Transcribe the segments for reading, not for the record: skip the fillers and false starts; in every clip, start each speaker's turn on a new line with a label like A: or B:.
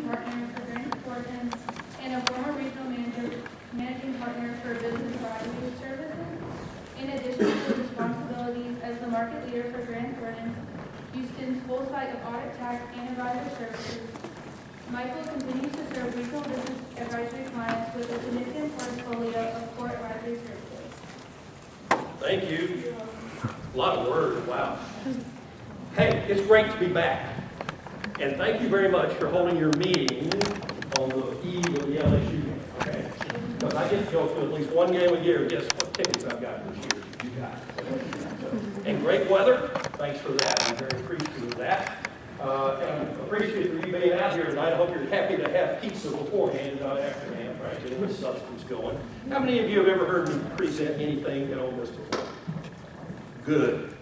A: partner for Thornton and a former regional managing partner for business advisory services. In addition to his responsibilities as the market leader for Thornton, Houston's full site of audit, tax, and advisory services, Michael continues to serve regional business advisory clients with a significant portfolio of core advisory services.
B: Thank you. A lot of words, wow. Hey, it's great to be back. And thank you very much for holding your meeting on the eve of the LSU game, okay? Because I get to go to at least one game a year. Guess what tickets I've got this year? You got it. And great weather. Thanks for that. I'm very appreciative of that. And appreciate you being out here tonight. I hope you're happy to have pizza beforehand, not afterhand, right? Getting the substance going. How many of you have ever heard me present anything at Ole Miss before? Good.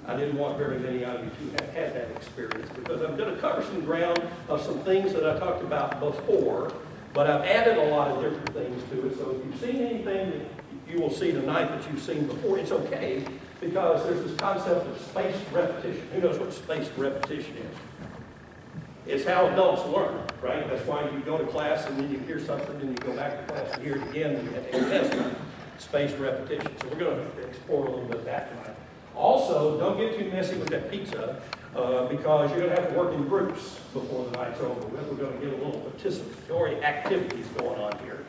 B: I didn't want very many of you to have had that experience because I'm going to cover some ground of some things that I talked about before, but I've added a lot of different things to it. So if you've seen anything that you will see tonight that you've seen before, it's okay, because there's this concept of spaced repetition. Who knows what spaced repetition is? It's how adults learn, right? That's why you go to class and then you hear something and you go back to class and hear it again and you have to test it. Spaced repetition. So we're going to explore a little bit of that tonight. Also, don't get too messy with that pizza because you're going to have to work in groups before the night's over with. We're going to get a little participatory activities going on here.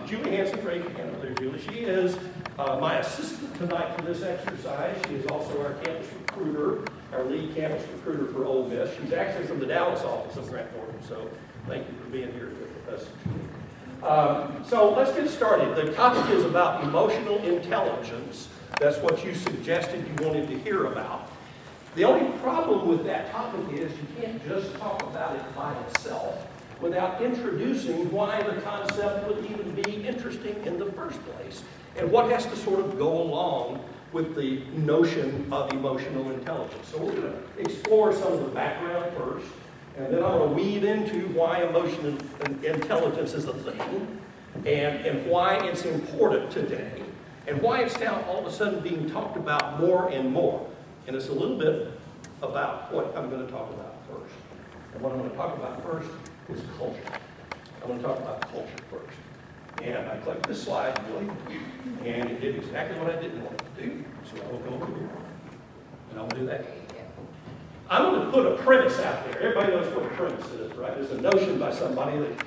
B: Julie Hanson, raise your hand up there, Julie. She is my assistant tonight for this exercise. She is also our campus recruiter, our lead campus recruiter for Ole Miss. She's actually from the Dallas office of Grant Thornton, so thank you for being here with us. So let's get started. The topic is about emotional intelligence. That's what you suggested you wanted to hear about. The only problem with that topic is you can't just talk about it by itself without introducing why the concept would even be interesting in the first place and what has to sort of go along with the notion of emotional intelligence. So we're going to explore some of the background first, and then I'm going to weave into why emotional intelligence is a thing and why it's important today. And why it's now all of a sudden being talked about more and more. And it's a little bit about what I'm going to talk about first. And what I'm going to talk about first is culture. I'm going to talk about culture first. And I clicked this slide, really, and it did exactly what I didn't want it to do. So I will go over here, and I'll do that. I'm going to put a premise out there. Everybody knows what a premise is, right? There's a notion by somebody that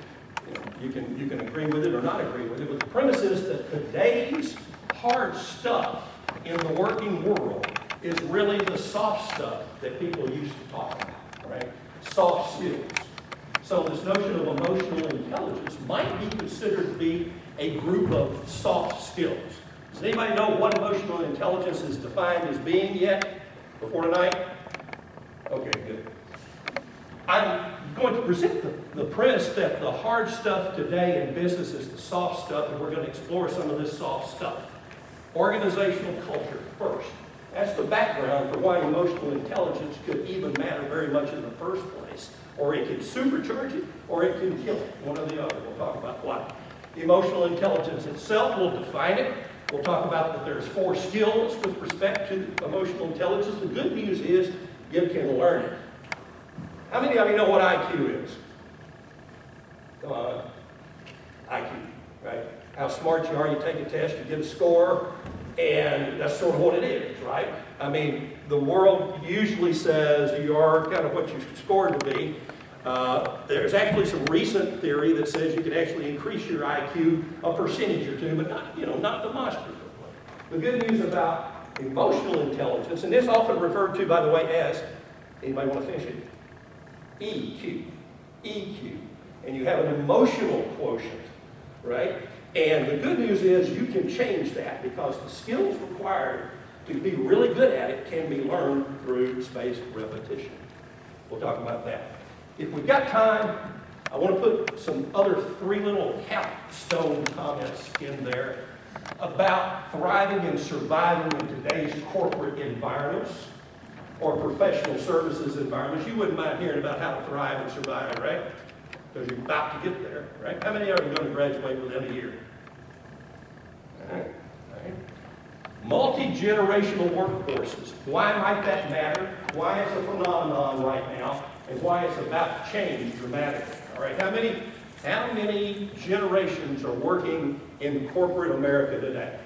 B: you can agree with it or not agree with it. But the premise is that today's hard stuff in the working world is really the soft stuff that people used to talk about, right? Soft skills. So this notion of emotional intelligence might be considered to be a group of soft skills. Does anybody know what emotional intelligence is defined as being yet before tonight? Okay, good. I'm going to present the premise that the hard stuff today in business is the soft stuff, and we're going to explore some of this soft stuff. Organizational culture first. That's the background for why emotional intelligence could even matter very much in the first place. Or it can supercharge it, or it can kill it. One or the other. We'll talk about why. Emotional intelligence itself, we'll define it. We'll talk about that there's 4 skills with respect to emotional intelligence. The good news is you can learn it. How many of you know what IQ is? Come on. IQ, right? How smart you are, you take a test, you get a score, and that's sort of what it is, right? I mean, the world usually says you are kind of what you scored to be. There's actually some recent theory that says you can actually increase your IQ a percentage or two, but not, not demonstratively. The good news about emotional intelligence, and this is often referred to, by the way, as, anybody want to finish it? EQ. EQ. And you have an emotional quotient, right? And the good news is you can change that because the skills required to be really good at it can be learned through spaced repetition. We'll talk about that. If we've got time, I want to put some other 3 little capstone comments in there about thriving and surviving in today's corporate environments or professional services environments. You wouldn't mind hearing about how to thrive and survive, right? Because you're about to get there, right? How many of you are going to graduate within a year? All right. Multi-generational workforces. Why might that matter? Why it's a phenomenon right now? and why it's about to change dramatically. All right, how many generations are working in corporate America today?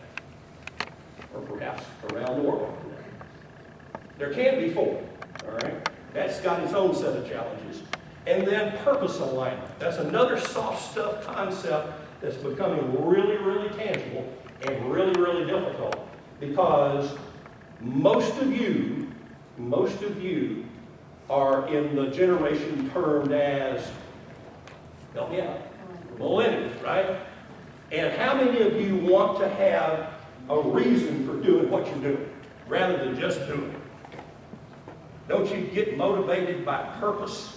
B: Or perhaps around the world today? There can be 4, all right? That's got its own set of challenges. And then purpose alignment. That's another soft stuff concept that's becoming really, really tangible and really, really difficult, because most of you are in the generation termed as, help me out, millennials, right? And how many of you want to have a reason for doing what you're doing rather than just doing it? Don't you get motivated by purpose?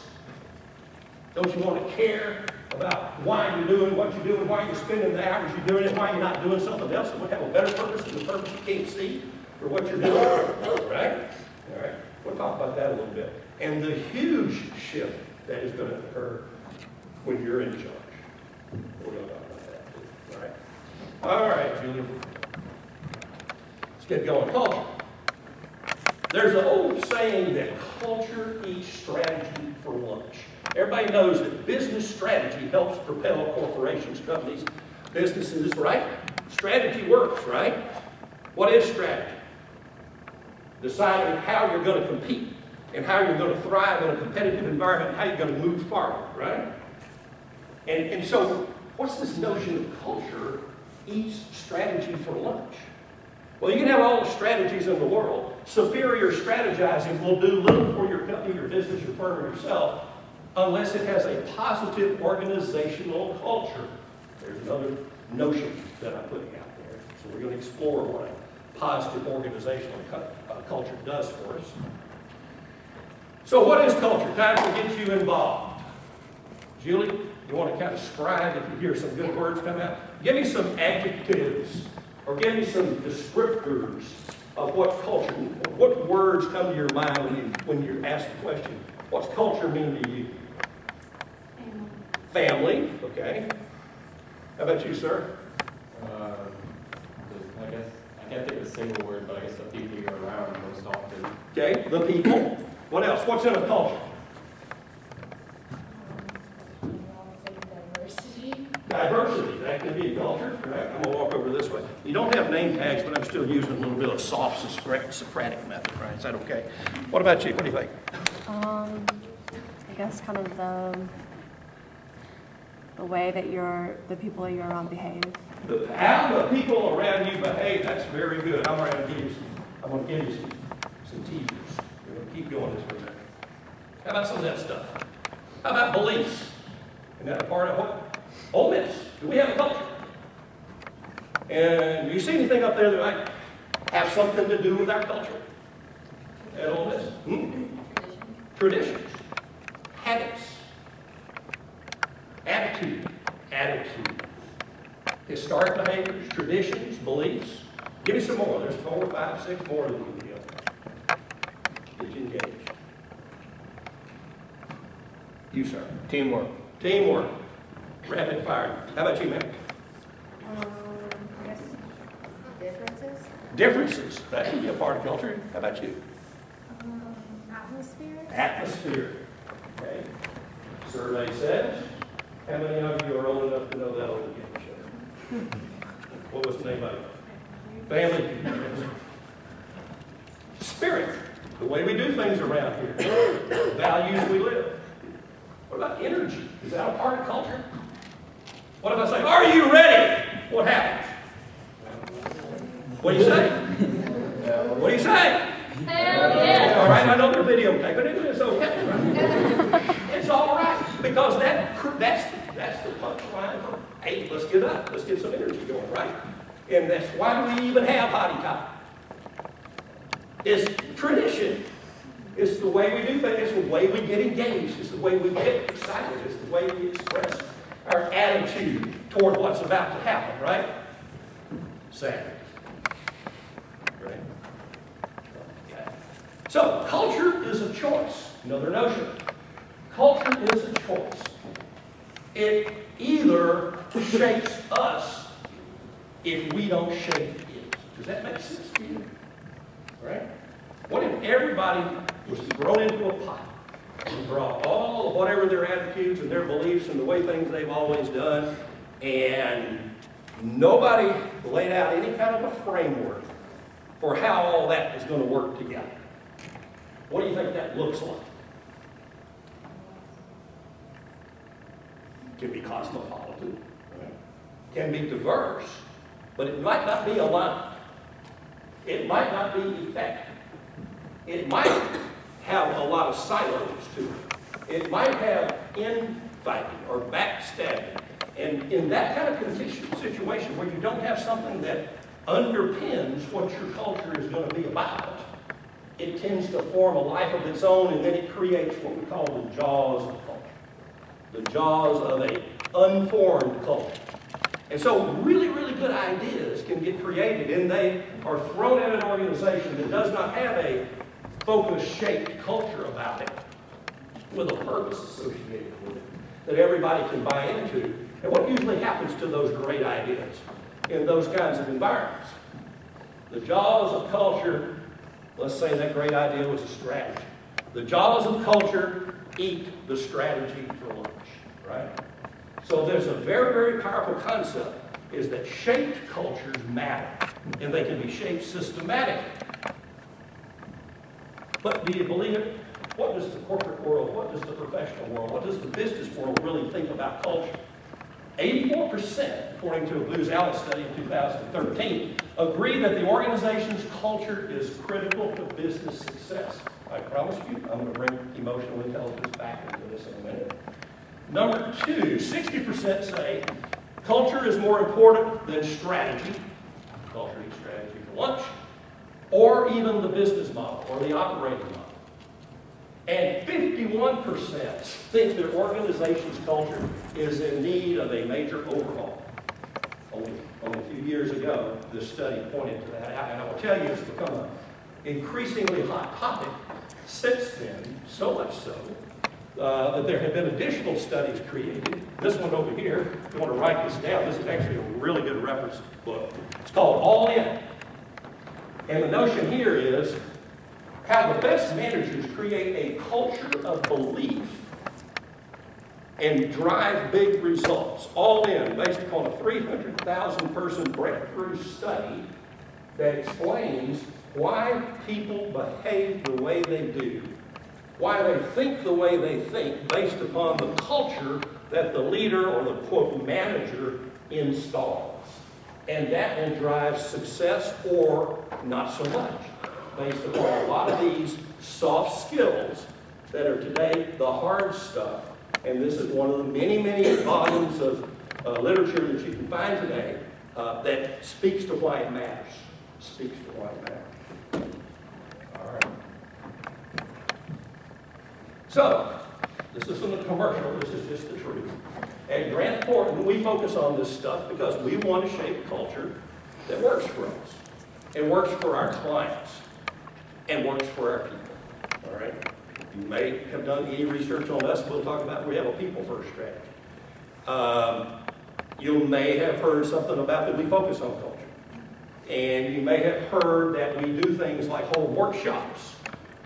B: Don't you want to care about why you're doing what you're doing, why you're spending the hours you're doing it, why you're not doing something else that would have a better purpose than the purpose you can't see for what you're doing? Right? All right. We'll talk about that a little bit. And the huge shift that is going to occur when you're in charge. We're going to talk about that too. All right. All right, Julie. Let's get going. Culture. There's an old saying that culture eats strategy for lunch. Everybody knows that business strategy helps propel corporations, companies, businesses, right? Strategy works, right? What is strategy? Deciding how you're going to compete and how you're going to thrive in a competitive environment and how you're going to move forward, right? And so, what's this notion of culture eats strategy for lunch? Well, you can have all the strategies in the world. Superior strategizing will do little for your company, your business, your firm, or yourself unless it has a positive organizational culture. There's another notion that I'm putting out there. So we're going to explore what a positive organizational culture does for us. So what is culture? Time to get you involved. Julie, you want to kind of scribe if you hear some good words come out? Give me some adjectives or give me some descriptors of what culture, what words come to your mind when you're asked the question, what's culture mean to you? Family, okay. How about you, sir?
C: I guess, I can't think of a single word, but I guess the people you're around most often.
B: Okay, the people. What else? What's in a culture?
A: Diversity.
B: Diversity, that can be a culture. Right? I'm going to walk over this way. You don't have name tags, but I'm still using a little bit of soft Socratic method, right? Is that okay? What about you? What do you think?
D: I guess kind of the way that the people you're around behave.
B: How the people around you behave, that's very good. I'm going to give you some teasers. We're going to keep going this way. How about some of that stuff? How about beliefs? Isn't that a part of what? Ole Miss. Do we have a culture? And do you see anything up there that might have something to do with our culture at Ole Miss? Traditions. Habits. Attitude. Historic behaviors, traditions, beliefs. Give me some more. There's 4, 5, 6 more that you can get you engaged. You, sir.
C: Teamwork.
B: Teamwork. Rapid fire. How about you, ma'am?
A: I guess differences.
B: Differences. That can be a part of culture. How about you?
A: Atmosphere.
B: Atmosphere. Okay. Survey says, how many of you are old enough to know that old game show? What was the name of it? Family Feud. Spirit. The way we do things around here. The values we live. What about energy? Is that a part of culture? What if I say, are you ready? What happens? What do you say? What do you say?
A: Hell yeah.
B: All right, I know they're videotaping it. It's okay. Right? It's all right because that's the punchline for, hey, let's get up. Let's get some energy going, right? And that's why do we even have Hottie Top? It's tradition. It's the way we do things. It's the way we get engaged. It's the way we get excited. It's the way we express our attitude toward what's about to happen, right? Saturday. Right? Okay. So, culture is a choice. Another notion. Culture is a choice. It either shapes us if we don't shape it. Does that make sense to you? Right? What if everybody was thrown into a pot You brought all of whatever their attitudes and their beliefs and the way things they've always done, and nobody laid out any kind of a framework for how all that is going to work together. What do you think that looks like? It can be cosmopolitan, right? Can be diverse, but it might not be aligned. It might not be effective. It might have a lot of silos to it. It might have infighting or backstabbing. And in that kind of situation where you don't have something that underpins what your culture is going to be about, it tends to form a life of its own, and then it creates what we call the jaws of culture. The jaws of an unformed culture. And so really, really good ideas can get created, and they are thrown at an organization that does not have a focus-shaped culture about it, with a purpose associated with it, that everybody can buy into. And what usually happens to those great ideas in those kinds of environments? The jaws of culture, let's say that great idea was a strategy. The jaws of culture eat the strategy for lunch, right? So there's a very, very powerful concept, is that shaped cultures matter, and they can be shaped systematically. But do you believe it? What does the corporate world, what does the professional world, what does the business world really think about culture? 84%, according to a Booz Allen study in 2013, agree that the organization's culture is critical to business success. I promise you, I'm going to bring emotional intelligence back into this in a minute. Number two, 60% say culture is more important than strategy. Culture eats strategy for lunch. Or even the business model or the operating model. And 51% think their organization's culture is in need of a major overhaul. Only a few years ago, this study pointed to that out. And I will tell you, it's become an increasingly hot topic since then, so much so, that there have been additional studies created. This one over here, if you want to write this down, this is actually a really good reference book. It's called All In. And the notion here is how the best managers create a culture of belief and drive big results. All in, based upon a 300,000 person breakthrough study that explains why people behave the way they do, why they think the way they think, based upon the culture that the leader or the, quote, manager installs. And that will drive success or not so much, based upon a lot of these soft skills that are today the hard stuff. And this is one of the many, many volumes of literature that you can find today that speaks to why it matters. Speaks to why it matters. All right. So, this isn't a commercial, this is just the truth. At Grant Thornton, we focus on this stuff because we want to shape a culture that works for us, and works for our clients, and works for our people. All right? You may have done any research on us. We'll talk about we have a people-first strategy. You may have heard something about that we focus on culture. And you may have heard that we do things like hold workshops.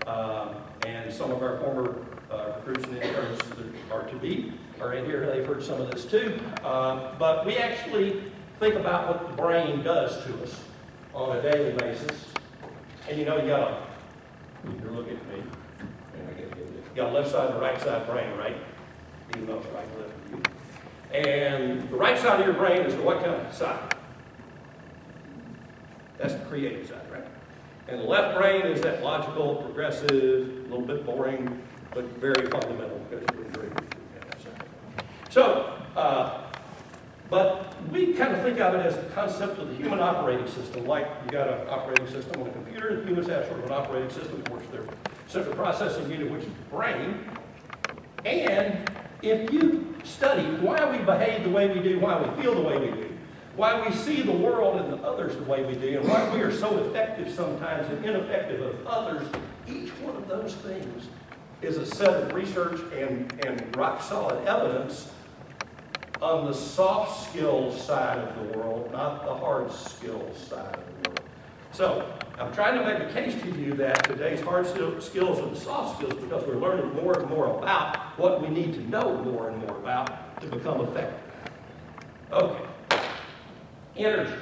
B: And some of our former recruits and interns that are to be are in here. They've heard some of this too. But we actually think about what the brain does to us on a daily basis. And you know, you're looking at me. You got a left side and a right side brain, right? Even though it's right and left for you. And the right side of your brain is the what kind of side? That's the creative side, right? And the left brain is that logical, progressive, a little bit boring, but very fundamental because you're very good at that side. So, but we kind of think of it as the concept of the human operating system. Like you got an operating system on a computer, and humans have sort of an operating system that works their central processing unit, which is the brain. And if you study why we behave the way we do, why we feel the way we do, why we see the world and the others the way we do, and why we are so effective sometimes and ineffective of others, each one of those things is a set of research and rock-solid evidence on the soft skills side of the world, not the hard skills side of the world. So, I'm trying to make a case to you that today's hard skills are the soft skills because we're learning more and more about what we need to know more and more about to become effective. Okay. Energy.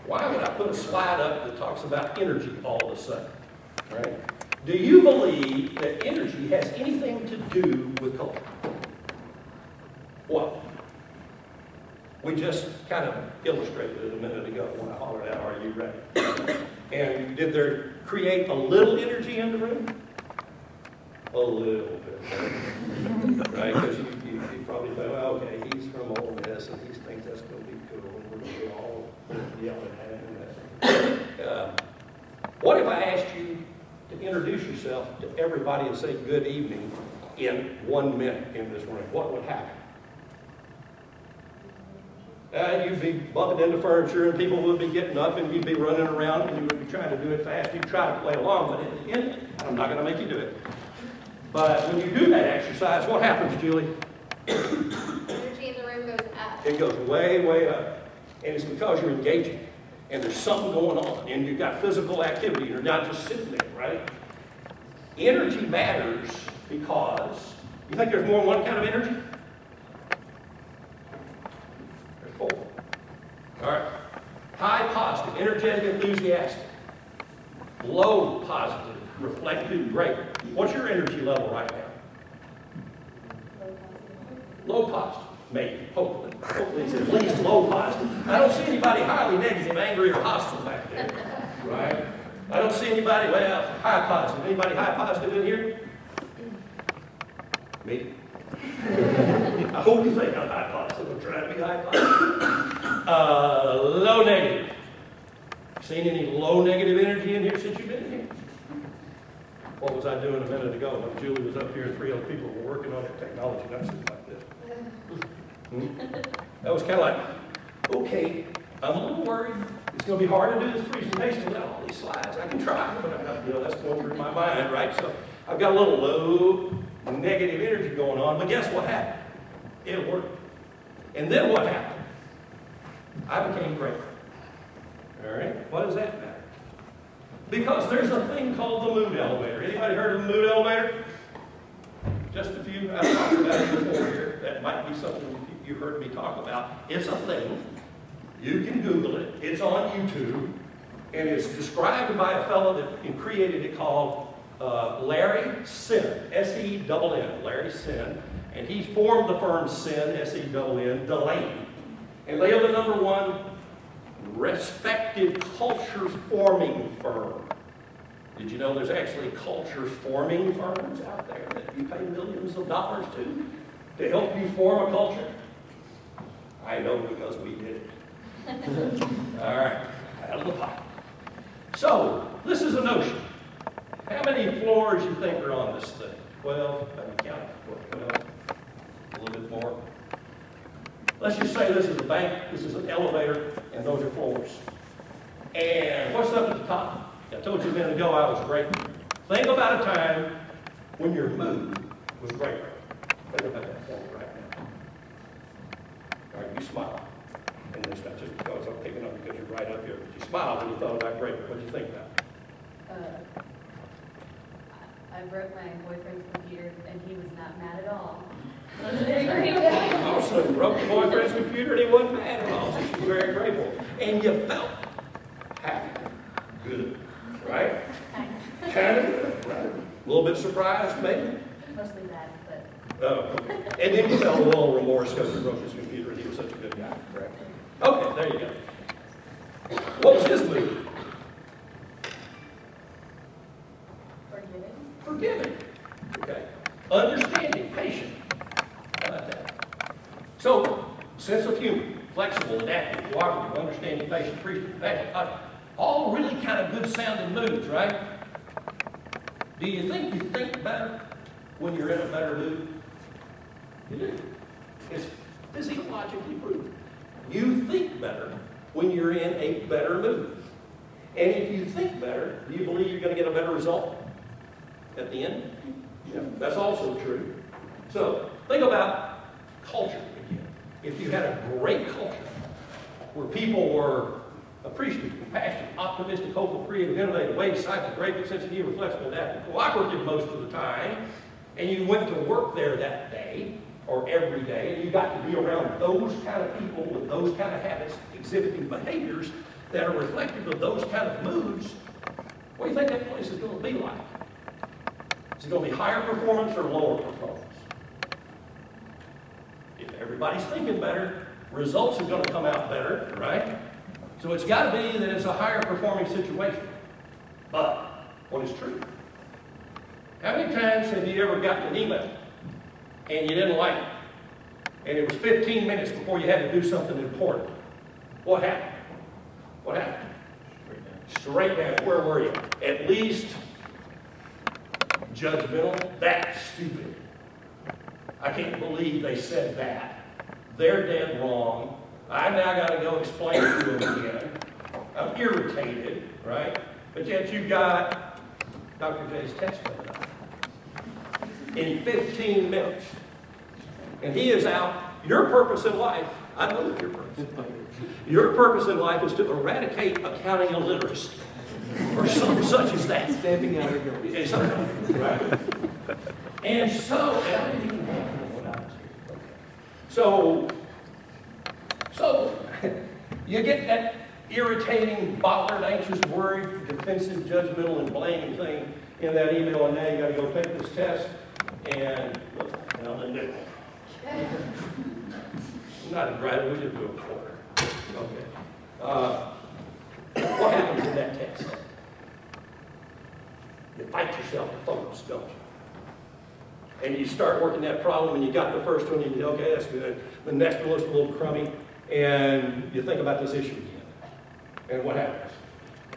B: Why would I put a slide up that talks about energy all of a sudden? Right? Do you believe that energy has anything to do with culture? Well, we just kind of illustrated it a minute ago when I hollered out, "Are you ready?" And did there create a little energy in the room? A little bit, right? Because you probably thought, well, okay, he's from Ole Miss and he thinks that's going to be cool, and we're going to be all yelling at him. What if I asked you to introduce yourself to everybody and say good evening in 1 minute in this room? What would happen? You'd be bumping into furniture and people would be getting up and you'd be running around and you would be trying to do it fast. You'd try to play along, but at the end, I'm not going to make you do it. But when you do that exercise, what happens, Julie?
A: Energy in the room goes up.
B: It goes way, way up. And it's because you're engaging. And there's something going on. And you've got physical activity. You're not just sitting there, right? Energy matters because, you think there's more than one kind of energy? There's 4. All right. High positive, energetic, enthusiastic. Low positive, reflective, great. What's your energy level right now? Low positive. Maybe, hopefully. Hopefully it's at least low positive. I don't see anybody highly negative, angry, or hostile back there. Right? I don't see anybody, well, high positive. Anybody high positive in here? Me? I hope you think I'm high positive. I'm trying to be high positive. Low negative. Seen any low negative energy in here since you've been here? What was I doing a minute ago when Julie was up here and 3 other people were working on their technology? And I'm sitting like this. That was kind of like, okay, I'm a little worried. It's going to be hard to do this presentation without all these slides. I can try, but I'm not, that's going through my mind, right? So I've got a little low negative energy going on, but guess what happened? It worked. And then what happened? I became great. All right? Why does that matter? Because there's a thing called the mood elevator. Anybody heard of the mood elevator? Just a few. I've talked about it before here. That might be something you heard me talk about. It's a thing. You can Google it. It's on YouTube. And it's described by a fellow that created it called Larry Sinn. S-E-N-N. Larry Sinn. And he formed the firm Sinn, S-E-N-N, Delaney. And they are the #1 respected culture-forming firm. Did you know there's actually culture-forming firms out there that you pay millions of dollars to help you form a culture? I know because we did it. All right, out of the pot. So, this is a notion. How many floors you think are on this thing? 12, let me count it. 12, a little bit more. Let's just say this is a bank, this is an elevator, and those are floors. And what's up at the top? I told you a minute ago I was great. Think about a time when your mood was great. Think about that for me right now. All right, you smile. And it's not just because I'm picking up because you're right up here. But you smiled when you thought about great. What did you think about?
E: I broke my boyfriend's computer and he was not mad at all.
B: Also, broke your boyfriend's computer and he wasn't mad at all. So she was very grateful. And you felt happy. Good. Right? Kind of, right? A little bit surprised, maybe?
E: Mostly that, but...
B: Oh, okay. And then you felt a little remorse because he broke his computer and he was such a good guy, correct? Okay, there you go. What was his mood?
E: Forgiving.
B: Forgiving. Okay. Understanding, patient. How about that? So, sense of humor, flexible, adaptive, cooperative, understanding, patient, appreciative, all really kind of good sounding moods, right? Do you think better when you're in a better mood? You do. It's physiologically proven. You think better when you're in a better mood. And if you think better, do you believe you're going to get a better result at the end? Yeah, that's also true. So, think about culture again. If you had a great culture where people were appreciative, compassionate, optimistic, hopeful, creative, innovative, wage, cycle, grateful, sensitive, flexible, adaptive, cooperative most of the time, and you went to work there that day or every day, and you got to be around those kind of people with those kind of habits, exhibiting behaviors that are reflective of those kind of moods, what do you think that place is going to be like? Is it going to be higher performance or lower performance? If everybody's thinking better, results are going to come out better, right? So it's got to be that it's a higher performing situation. But what is true? How many times have you ever gotten an email and you didn't like it? And it was 15 minutes before you had to do something important. What happened? What happened? Straight down. Where were you? At least judgmental. That's stupid. I can't believe they said that. They're dead wrong. I now got to go explain it to them again. I'm irritated, right? But yet you got Dr. J's test done in 15 minutes. And he is out. Your purpose in life, I know your purpose. Your purpose in life is to eradicate accounting illiteracy. Or something such as that.
F: Stamping out your
B: Right. And so, so you get that irritating, bothered, anxious, worried, defensive, judgmental, and blaming thing in that email, and now you got to go take this test, and look, nothing new. I'm not a graduate, we just do a quarter. Okay. What happens in that test? You fight yourself to focus, don't you? And you start working that problem, and you got the first one, and you okay, that's good. The next one looks a little crummy, and you think about this issue again. And what happens?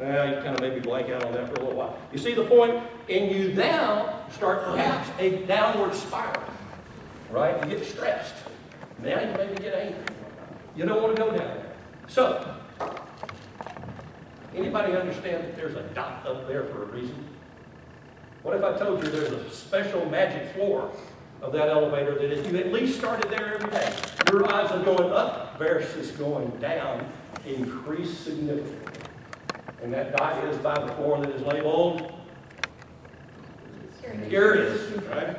B: Well, you kind of maybe blank out on that for a little while. You see the point? And you now start perhaps a downward spiral, right? You get stressed. Now you maybe get angry. You don't want to go down there. So, anybody understand that there's a dot up there for a reason? What if I told you there's a special magic floor of that elevator that if you at least started there every day, your odds of going up versus going down increase significantly. And that dot is by the floor that is labeled curious, right?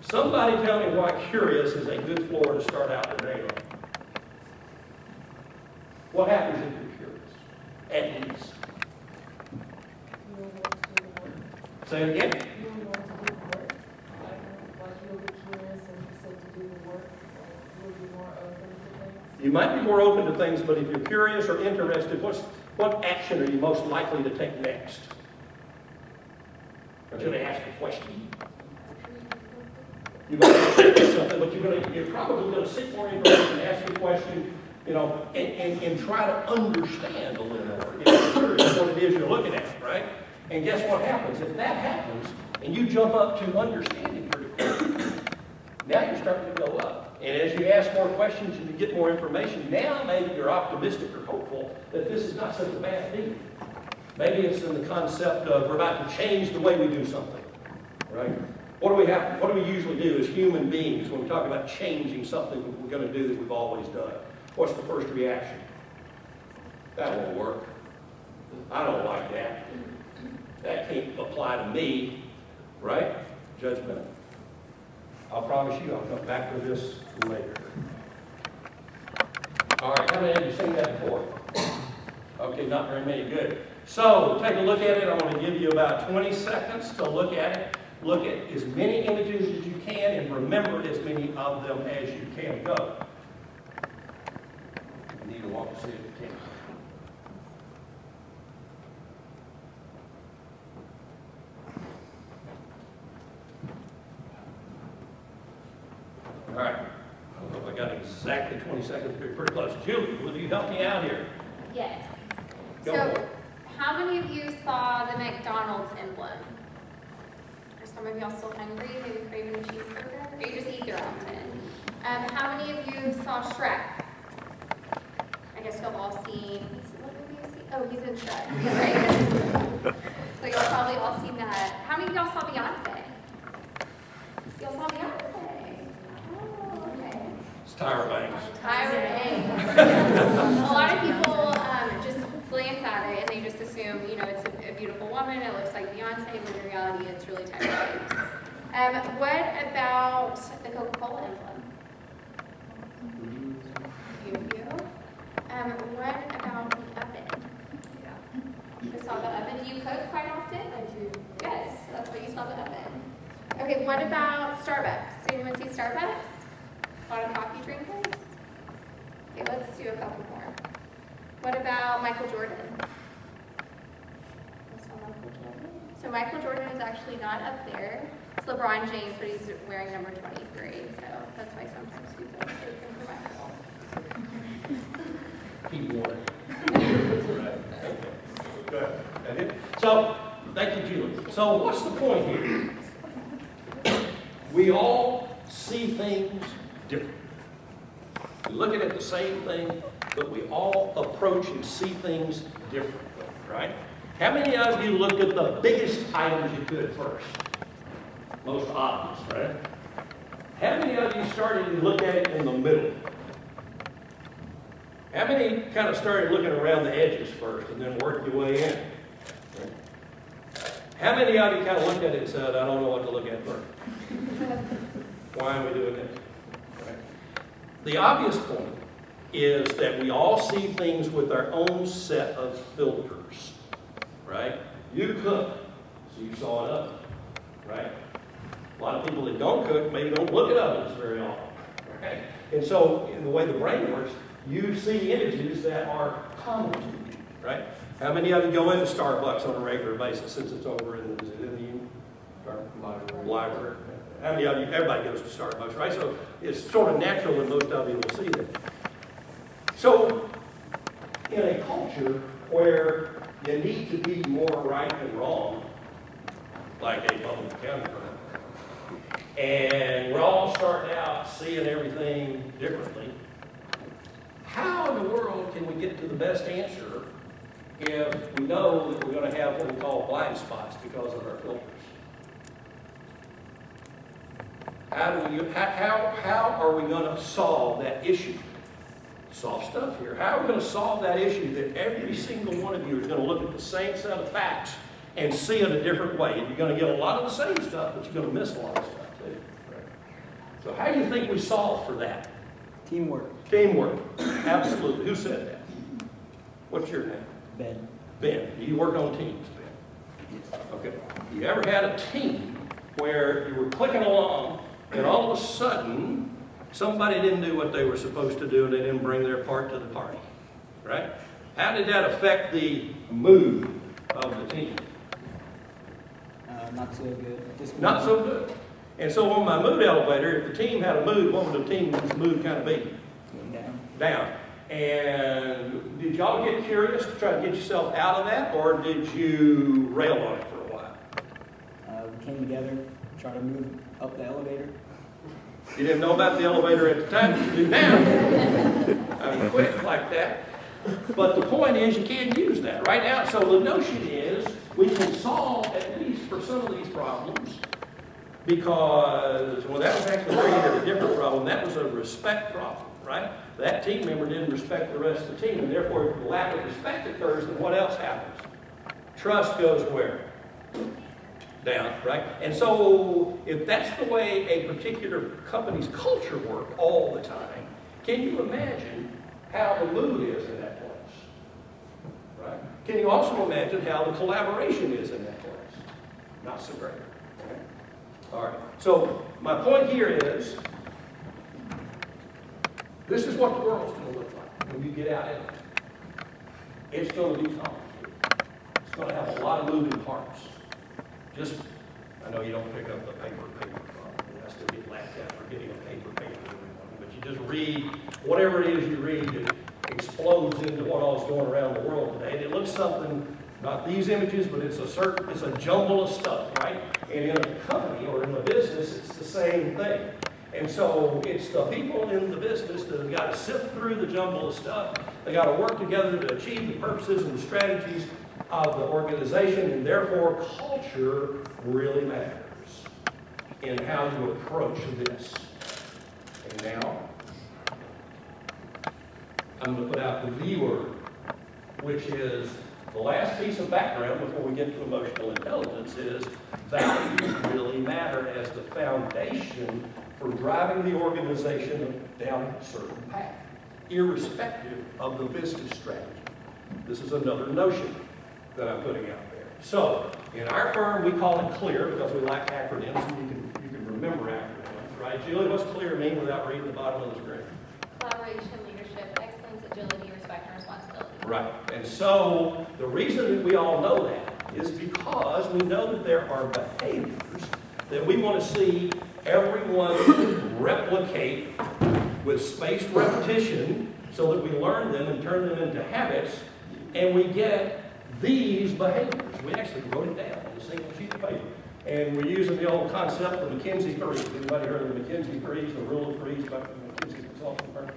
B: Somebody tell me why curious is a good floor to start out the day on. What happens if you're curious? At least. Say it again. You might be more open to things, but if you're curious or interested, what action are you most likely to take next? I'm going to ask a question. You're going to do something, but you're probably going to seek more information, ask a question, and try to understand a little more. If you're curious what it is you're looking at, right? And guess what happens? If that happens, and you jump up to understanding pretty quickly, now you're starting to go up. And as you ask more questions and you get more information, now maybe you're optimistic or hopeful that this is not such a bad thing. Maybe it's in the concept of we're about to change the way we do something, right? What do we usually do as human beings when we talk about changing something that we're going to do that we've always done? What's the first reaction? That won't work. I don't like that. That can't apply to me, right? Judgment. I'll promise you I'll come back to this later. All right, how many of you seen that before? Okay, not very many. Good. So, take a look at it. I want to give you about 20 seconds to look at it. Look at as many images as you can and remember as many of them as you can. Go. You need to walk to see if you can. All right. I don't know if I got exactly 20 seconds, but pretty close. Julie, will you help me out here?
G: Yes.
B: Go for
G: So,
B: it.
G: how many of you saw the McDonald's emblem? Are some of y'all still hungry? Maybe craving a cheeseburger? Or you just eat your own then? How many of you saw Shrek? I guess y'all have all seen. What movie have you seen? Oh, he's in Shrek. Yeah, right. So y'all probably all seen that. How many of y'all saw Beyonce? Y'all saw Beyonce? Oh, okay.
B: It's Tyra Banks.
G: Tyra Banks. A lot of people just glance a beautiful woman, it looks like Beyonce, when in reality it's really tight. What about the Coca-Cola emblem? What about the oven? You saw the oven. Do you cook quite often? I do. Yes, that's why you saw the oven. Okay, what about Starbucks? Did anyone see Starbucks? A lot of coffee drinkers? Okay, let's do a couple more. What about Michael Jordan? So Michael Jordan is actually not up there. It's LeBron James, but he's wearing number 23. So that's why sometimes people say him for Michael.
B: Keep warning. Right. Okay. Good. So, thank you, Julie. So, what's the point here? We all see things differently. We're looking at the same thing, but we all approach and see things differently, right? How many of you looked at the biggest items you could first? Most obvious, right? How many of you started to look at it in the middle? How many kind of started looking around the edges first and then worked your way in? Right? How many of you kind of looked at it and said, I don't know what to look at first? Why are we doing this? Right? The obvious point is that we all see things with our own set of filters. Right? You cook, so you saw it up. Right? A lot of people that don't cook maybe don't look at ovens very often. Right? And so, in the way the brain works, you see images that are common to you. Right? How many of you go into Starbucks on a regular basis since it's over in the library? How many of you, everybody goes to Starbucks, right? So it's sort of natural that most of you will see that. So in a culture where you need to be more right than wrong, like a public accounting firm, and we're all starting out seeing everything differently, how in the world can we get to the best answer if we know that we're going to have what we call blind spots because of our filters? How are we going to solve that issue? Soft stuff here. How are we going to solve that issue that every single one of you is going to look at the same set of facts and see it a different way? And you're going to get a lot of the same stuff, but you're going to miss a lot of stuff too. Right? So how do you think we solve for that?
F: Teamwork.
B: Teamwork. Absolutely. Who said that? What's your name?
F: Ben.
B: Ben. Do you work on teams, Ben?
F: Yes.
B: Okay. You ever had a team where you were clicking along and all of a sudden somebody didn't do what they were supposed to do and they didn't bring their part to the party? Right? How did that affect the mood of the team?
F: Not so good.
B: Not so good. And so on my mood elevator, if the team had a mood, what would the team's mood kind of be?
F: Down.
B: Down. And did y'all get curious to try to get yourself out of that, or did you rail on it for a while?
F: We came together, tried to move up the elevator.
B: You didn't know about the elevator at the time, but you do now. I mean, quick like that. But the point is, you can't use that right now. So the notion is, we can solve, at least for some of these problems, because, well, that was actually a different problem. That was a respect problem, right? That team member didn't respect the rest of the team, and therefore, if the lack of respect occurs, then what else happens? Trust goes where? Down, right? And so, if that's the way a particular company's culture works all the time, can you imagine how the mood is in that place? Right? Can you also imagine how the collaboration is in that place? Not so great. Okay? All right. So, my point here is, this is what the world's going to look like when you get out in it. It's going to be complicated. It's going to have a lot of moving parts. Just, I know you don't pick up the paper problem. I still get laughed at for getting a paper. But you just read, whatever it is you read, it explodes into what all's going around the world today. And it looks something, not these images, but it's a jumble of stuff, right? And in a company or in a business, it's the same thing. And so it's the people in the business that have got to sift through the jumble of stuff. They got to work together to achieve the purposes and the strategies of the organization, and therefore culture really matters in how you approach this. And now, I'm going to put out the V word, which is The last piece of background before we get to emotional intelligence is values really matter as the foundation for driving the organization down a certain path, irrespective of the business strategy. This is another notion that I'm putting out there. So, in our firm, we call it CLEAR because we like acronyms, and you can remember acronyms, right? Julie, what's CLEAR mean without reading the bottom of the screen?
G: Collaboration, leadership, excellence, agility, respect, and responsibility.
B: Right. And so the reason that we all know that is because we know that there are behaviors that we want to see everyone replicate with spaced repetition so that we learn them and turn them into habits, and we get these behaviors. We actually wrote it down on a single sheet of paper. And we're using the old concept of McKinsey threes. Anybody heard of the McKinsey threes, the rule of threes by the McKinsey consulting firm?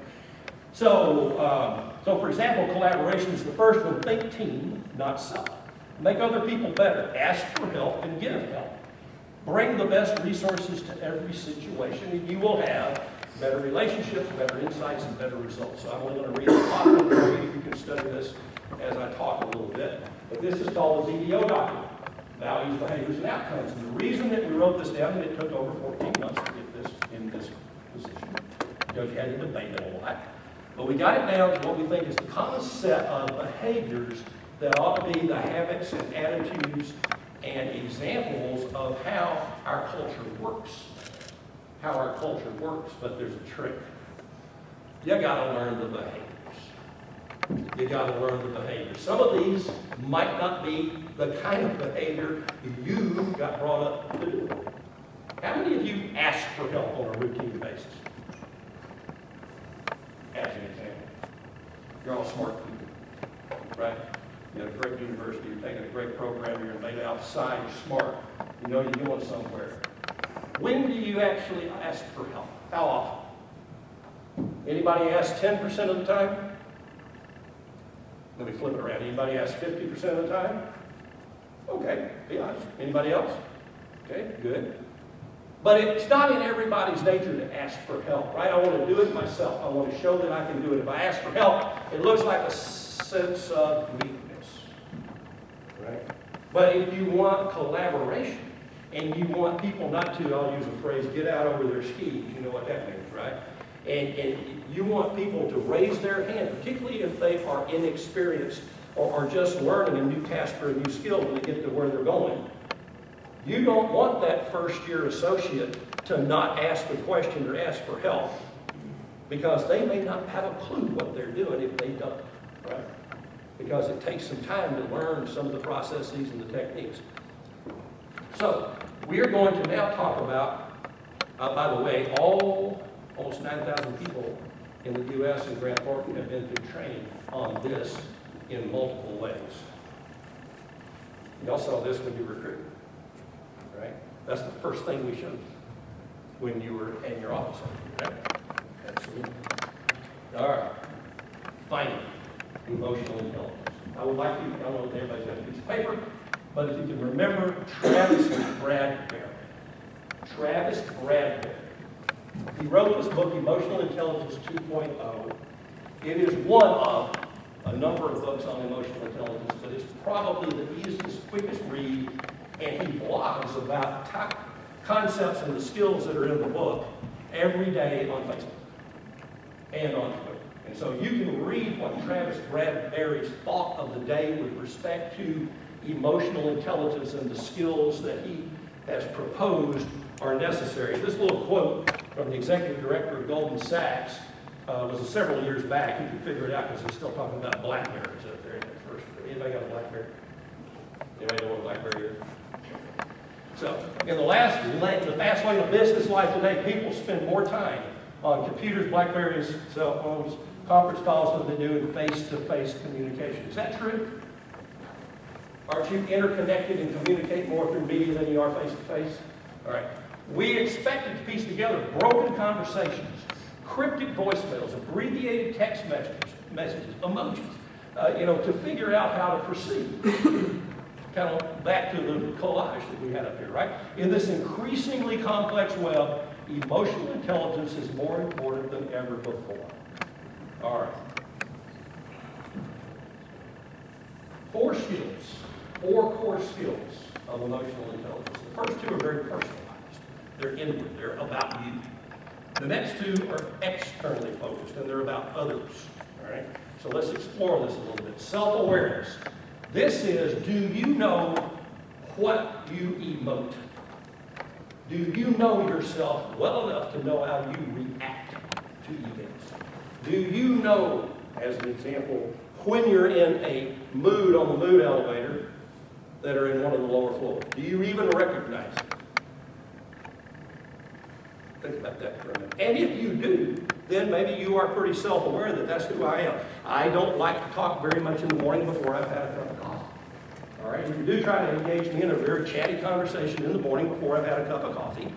B: So, for example, collaboration is the first one. Think team, not self. Make other people better. Ask for help and give help. Bring the best resources to every situation, and you will have better relationships, better insights, and better results. So I'm only going to read a document for you. You can study this as I talk a little bit. But this is called the VBO document, Values, Behaviors, and Outcomes. And the reason that we wrote this down, and it took over 14 months to get this in this position, because you had to debate it a lot. But we got it down to what we think is the common set of behaviors that ought to be the habits and attitudes and examples of how our culture works. How our culture works, but there's a trick. You gotta learn the behaviors. You gotta learn the behaviors. Some of these might not be the kind of behavior you got brought up to do. How many of you ask for help on a routine basis? As an example. You're all smart people, right? You have a great university, you're taking a great program, you're made outside, you're smart, you know you're going somewhere. When do you actually ask for help? How often? Anybody ask 10% of the time? Let me flip it around. Anybody ask 50% of the time? Okay, be honest. Anybody else? Okay, good. But it's not in everybody's nature to ask for help, right? I want to do it myself. I want to show that I can do it. If I ask for help, it looks like a sense of weakness, right? But if you want collaboration, and you want people not to, I'll use a phrase, get out over their skis, you know what that means, right? And you want people to raise their hand, particularly if they are inexperienced or are just learning a new task or a new skill when they get to where they're going. You don't want that first-year associate to not ask a question or ask for help because they may not have a clue what they're doing if they don't, right? Because it takes some time to learn some of the processes and the techniques. So, we are going to now talk about, by the way, almost 9,000 people in the U.S. and Grant Thornton have been through training on this in multiple ways. You all saw this when you were recruited, right? That's the first thing we showed you when you were in your office, right? Absolutely. All right. Finally, emotional intelligence. I would like you, I don't know if everybody's got a piece of paper, but if you can remember Travis Bradbury. Travis Bradbury. He wrote this book, Emotional Intelligence 2.0. It is one of a number of books on emotional intelligence, but it's probably the easiest, quickest read, and he blogs about concepts and the skills that are in the book every day on Facebook and on Twitter. And so you can read what Travis Bradbury's thought of the day with respect to emotional intelligence and the skills that he has proposed are necessary. This little quote from the executive director of Goldman Sachs was several years back. You can figure it out because he's still talking about BlackBerries up there in that first. Anybody got a BlackBerry? Anybody know what a BlackBerry is? So, in the fast lane of business life today, people spend more time on computers, BlackBerries, cell phones, conference calls than they do in face-to-face communication. Is that true? Aren't you interconnected and communicate more through media than you are face-to-face? All right. We expected to piece together broken conversations, cryptic voicemails, abbreviated text messages, emojis, to figure out how to proceed. Kind of back to the collage that we had up here, right? In this increasingly complex web, emotional intelligence is more important than ever before. All right. 4 skills, 4 core skills of emotional intelligence. The first 2 are very personalized. They're inward, they're about you. The next 2 are externally focused, and they're about others, all right? So let's explore this a little bit. Self-awareness. This is, do you know what you emote? Do you know yourself well enough to know how you react to events? Do you know, as an example, when you're in a mood on the mood elevator that are in one of the lower floors? Do you even recognize it? Think about that for a minute. And if you do, then maybe you are pretty self-aware that that's who I am. I don't like to talk very much in the morning before I've had a cup of coffee. All right? If you do try to engage me in a very chatty conversation in the morning before I've had a cup of coffee,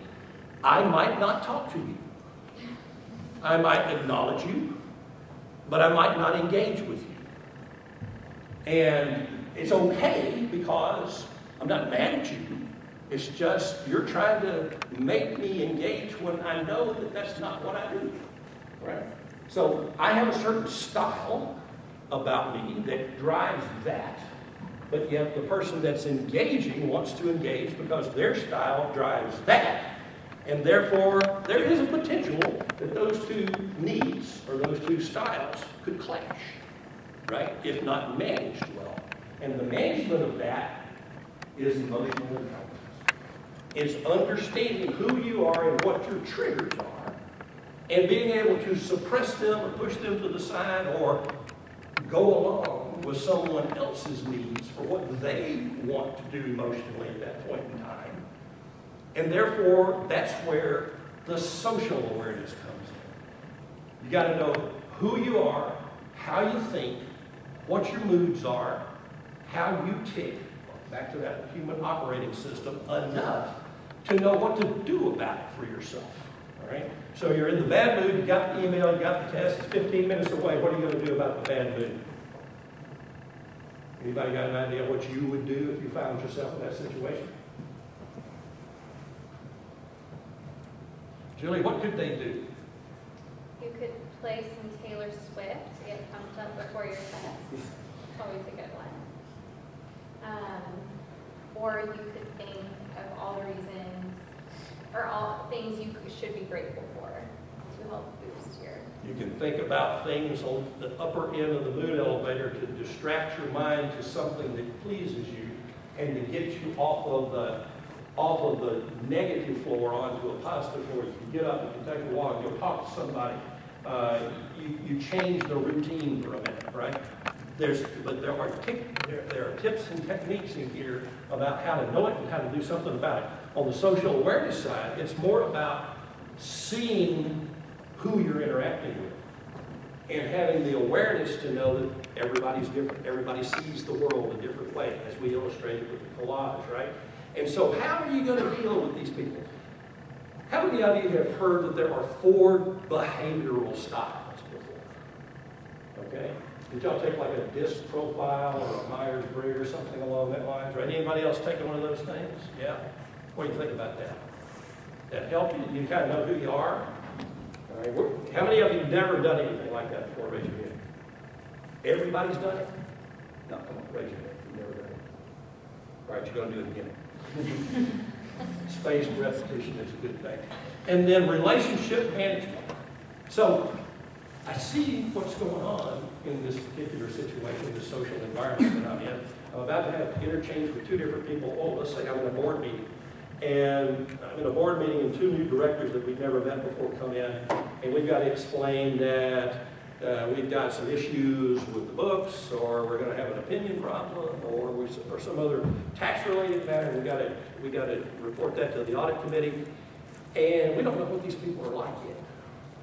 B: I might not talk to you. I might acknowledge you, but I might not engage with you. And it's okay because I'm not mad at you. It's just you're trying to make me engage when I know that that's not what I do. Right? So I have a certain style about me that drives that, but yet the person that's engaging wants to engage because their style drives that. And therefore, there is a potential that those 2 needs or those 2 styles could clash, right? If not managed well. And the management of that is emotional intelligence. It's understanding who you are and what your triggers are, and being able to suppress them or push them to the side or go along with someone else's needs for what they want to do emotionally at that point in time. And therefore, that's where the social awareness comes in. You got to know who you are, how you think, what your moods are, how you tick, back to that human operating system, enough to know what to do about it for yourself. All right? So you're in the bad mood, you got the email, you got the test, it's 15 minutes away. What are you going to do about the bad mood? Anybody got an idea what you would do if you found yourself in that situation? Julie, what could they do?
G: You could play some Taylor Swift to get pumped up before your test. It's always a good one. Or you could think of all the reasons, or all things you should be grateful for to help boost your...
B: You can think about things on the upper end of the mood elevator to distract your mind to something that pleases you and to get you off of the negative floor onto a positive floor. You can get up, you can take a walk, you'll talk to somebody. You change the routine for a minute, right? There are tips and techniques in here about how to know it and how to do something about it. On the social awareness side, it's more about seeing who you're interacting with and having the awareness to know that everybody's different. Everybody sees the world a different way, as we illustrated with the collage, right? And so how are you going to deal with these people? How many of you have heard that there are 4 behavioral styles before? Okay? Did y'all take like a DISC profile or a Myers-Briggs or something along that lines? Right? Anybody else taking one of those things? Yeah? What do you think about that? That help you? You kind of know who you are? All right. How many of you have never done anything like that before? Raise your hand. Everybody's done it? No, come on, raise your hand. You've never done it. All right, you're going to do it again. Spaced repetition is a good thing. And then relationship management. So I see what's going on in this particular situation, this social environment that I'm in. I'm about to have interchange with 2 different people. Oh, let's say I'm in a board meeting. And I'm in a board meeting and 2 new directors that we've never met before come in. And we've got to explain that we've got some issues with the books, or we're going to have an opinion problem, or some other tax-related matter. We got to report that to the audit committee. And we don't know what these people are like yet,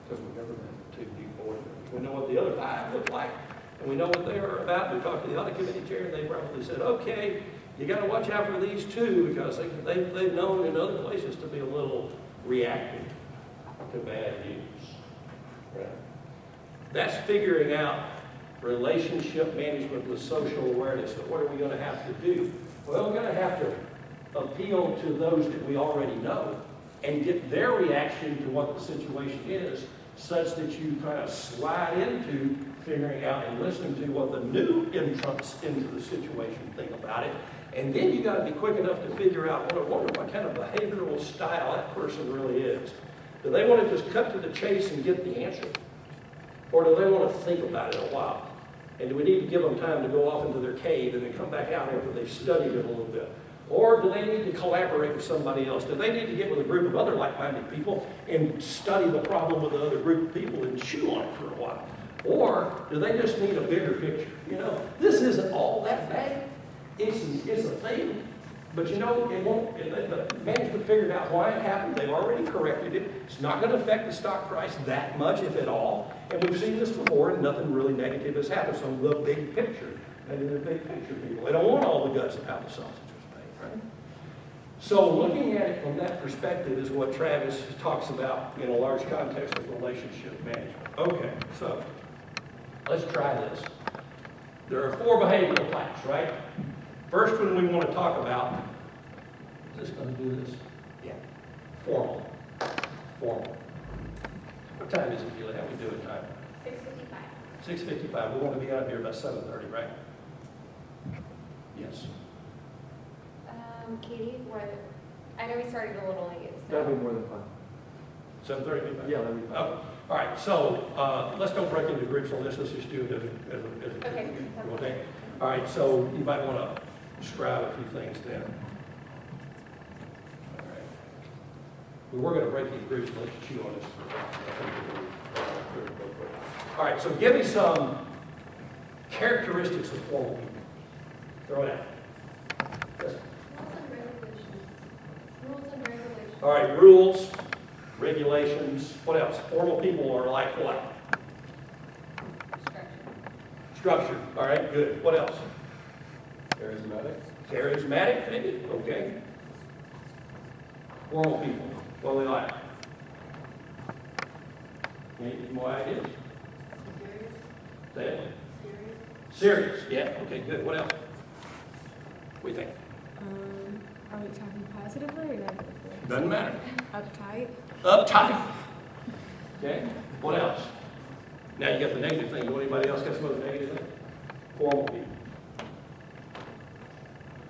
B: because we've never met 2 new board members. We know what the other 5 look like, and we know what they are about. We talked to the audit committee chair, and they probably said, okay, you got to watch out for these 2, because they've known in other places to be a little reactive to bad news. Right? That's figuring out relationship management with social awareness. So what are we going to have to do? Well, we're going to have to appeal to those that we already know and get their reaction to what the situation is, such that you kind of slide into figuring out and listening to what the new entrants into the situation think about it. And then you got to be quick enough to figure out, well, I wonder what kind of behavioral style that person really is. Do they want to just cut to the chase and get the answer? Or do they want to think about it a while? And do we need to give them time to go off into their cave and then come back out after they've studied it a little bit? Or do they need to collaborate with somebody else? Do they need to get with a group of other like-minded people and study the problem with the other group of people and chew on it for a while? Or do they just need a bigger picture? You know, this isn't all that bad. It's a thing. But you know, it won't, the management figured out why it happened. They've already corrected it. It's not going to affect the stock price that much, if at all. And we've seen this before, and nothing really negative has happened. So the big picture, maybe the big picture people, they don't want all the guts of how the sausage was made, right? So looking at it from that perspective is what Travis talks about in a large context of relationship management. Okay, so let's try this. There are 4 behavioral types, right? First one we want to talk about, is this going to do this? Yeah. Formal. Formal. What time is it, Julie? How we doing time?
G: 6:55.
B: 6:55. We want to be out of here about 7:30, right? Yes.
G: Katie, what? I know we started a little late. So.
C: That'd be more than fun.
B: 7:30?
C: Yeah, that'd be fun.
B: Okay. All right. So let's don't break into groups on this. Let's just do it as a
G: Okay.
B: Okay. All right. So you might want to describe a few things then. All right. We were going to break into groups and let you chew on this for a while. All right. So give me some characteristics of formal people. Throw it out. Yes.
E: Rules and regulations.
B: All right, rules, regulations. What else? Formal people are like what? Structure. All right, good. What else?
C: Charismatic.
B: Charismatic, maybe? Okay. Formal people. What do they like? Any more ideas? Say it. Serious. Yeah, okay, good. What else? What do you think?
D: Are we talking positively or negatively?
B: Doesn't matter.
D: Uptight?
B: Uptight. Okay, what else? Now you got the negative thing. Do anybody else got some other negative thing? Formal people.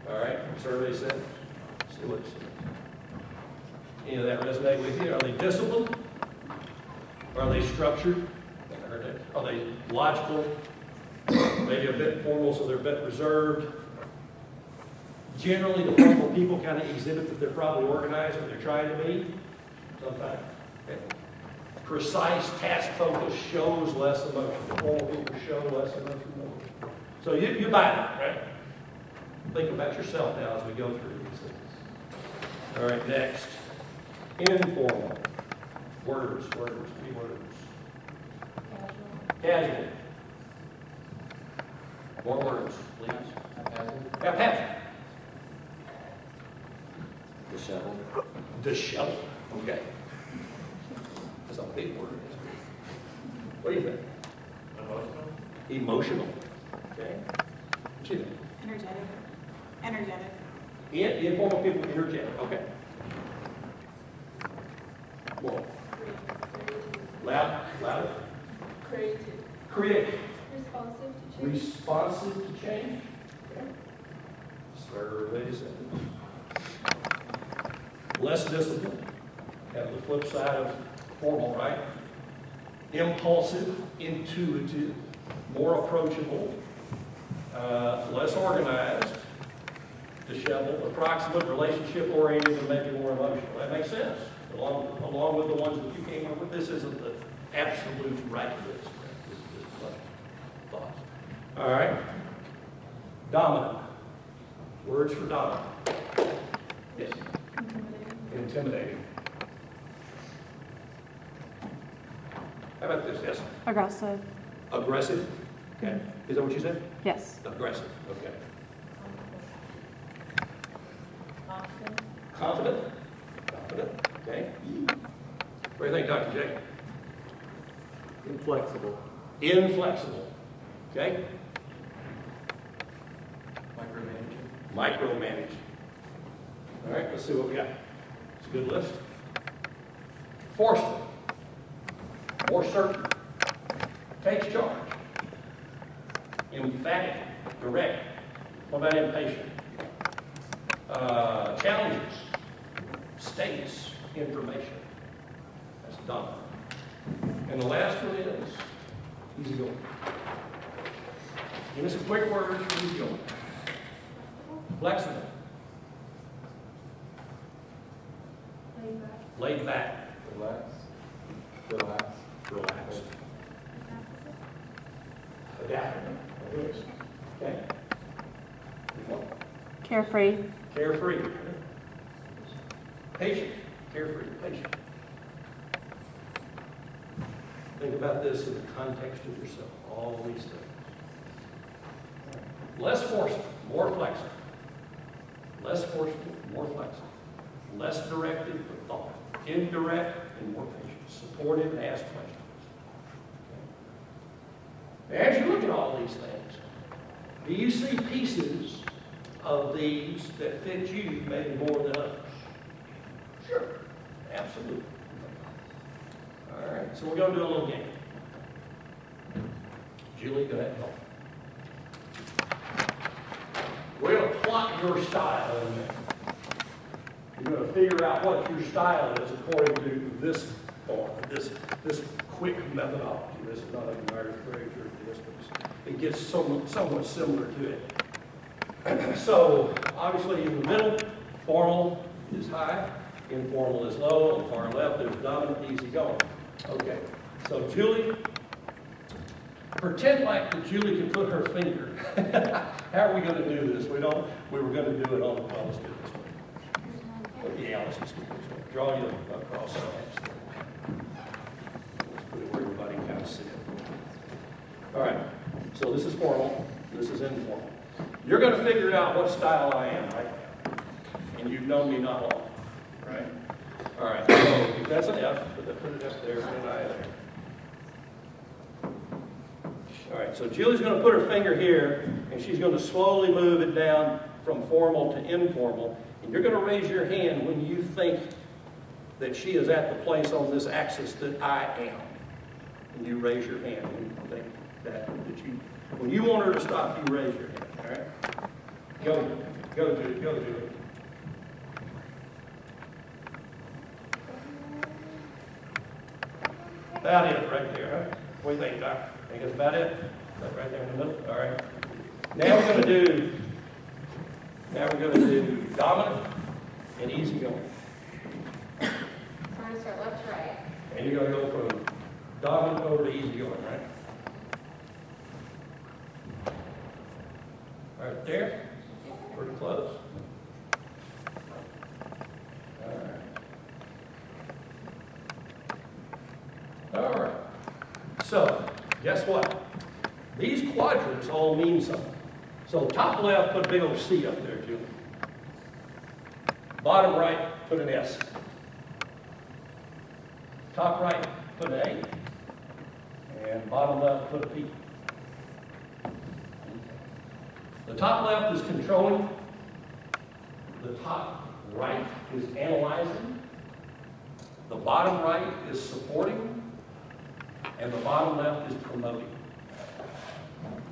B: All right, survey said. See what it says. Any of that resonate with you? Are they disciplined? Are they structured? I heard that. Are they logical? Maybe a bit formal, so they're a bit reserved. Generally, the formal people kind of exhibit that they're probably organized or they're trying to be. Sometimes. Okay. Precise task focus shows less emotion. The formal people show less emotion. So you buy that, right? Think about yourself now as we go through these things. All right, next. Informal. Words. 3 words. Casual. More words, please. Haphazard.
C: Disheveled.
B: Disheveled. Okay. That's a big word, isn't it? What do you think? Emotional. Okay. What do you think?
A: Energetic.
B: Informal people, energetic. Okay. More. Louder. Creative. Responsive to change. Okay. Survey says. Less disciplined. Have the flip side of formal, right? Impulsive, intuitive, more approachable, less organized, disheveled, approximate, relationship-oriented, and maybe more emotional. That makes sense. Along with the ones that you came up with, this isn't the absolute right list. This is just thoughts. All right. Dominant. Words for dominant. Yes. Intimidating. How about this? Yes.
D: Aggressive?
B: Aggressive. Okay. Is that what you said?
D: Yes.
B: Aggressive. Okay. Confident. Okay. What do you think, Dr. J?
C: Inflexible.
B: Inflexible. Okay. Micromanaging. All right, let's see what we got. It's a good list. Forceful. more certain, takes charge, emphatic, direct. What about impatient? Challenges, states information. That's dominant. And the last one is easygoing. Give me some quick words for easygoing. Flexible. Laid back.
C: Relax. Relax.
B: Relaxed. Adaptable. Okay.
D: Carefree.
B: Carefree. Patient. Carefree. Patient. Think about this in the context of yourself. All these things. Less forceful, more flexible. Less forceful, more flexible. Less directed, but thoughtful. Indirect and more patient. Supportive and ask questions. Okay. As you look at all these things, do you see pieces of these that fit you maybe more than others? Sure. Absolutely. All right, so we're going to do a little game. Julie, go ahead and help. We're going to plot your style in there. You're going to figure out what your style is according to this form, this quick methodology. This is not a Myers-Briggs or this, but it gets somewhat similar to it. So, obviously, in the middle, formal is high, informal is low. On the far left, there's dominant, easy going. Okay, so Julie, pretend like that Julie can put her finger. How are we going to do this? We were going to do it on the, well, let's do it this way. Yeah, let's just do it this way. Draw you across the edge. Let's put it where everybody can kind of see it. All right, so this is formal, this is informal. You're going to figure out what style I am right now. And you've known me not long, right? All right, so if that's an F, put it up there, put an I there. All right, so Julie's going to put her finger here, and she's going to slowly move it down from formal to informal. And you're going to raise your hand when you think that she is at the place on this axis that I am. And you raise your hand when you think that you, when you want her to stop, you raise your hand, all right? Go, Julie. About it right there, huh? What do you think, Doc? Think it's about it? That right there in the middle? All right. Now we're going to do dominant and easy going.
G: So we're going to start left to right.
B: And you're going to go from dominant over to easy going, right? Right there. Pretty close. All right. So, guess what? These quadrants all mean something. So, top left, put a big old C up there, Julie. Bottom right, put an S. Top right, put an A. And bottom left, put a P. The top left is controlling. The top right is analyzing. The bottom right is supporting. And the bottom left is promoting.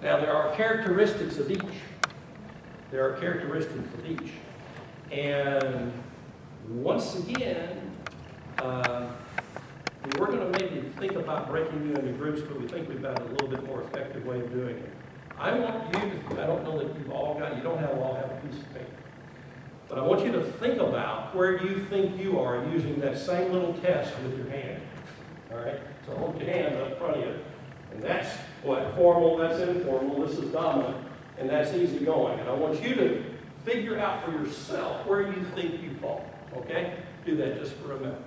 B: Now, there are characteristics of each. There are characteristics of each. And once again, we're going to maybe think about breaking you into groups, but we think we've got a little bit more effective way of doing it. I want you to, I don't know that you've all got, you don't all have a piece of paper. But I want you to think about where you think you are using that same little test with your hand. All right? So hold your hand up in front of you. And that's what? Formal, that's informal, this is dominant, and that's easy going. And I want you to figure out for yourself where you think you fall. Okay? Do that just for a minute.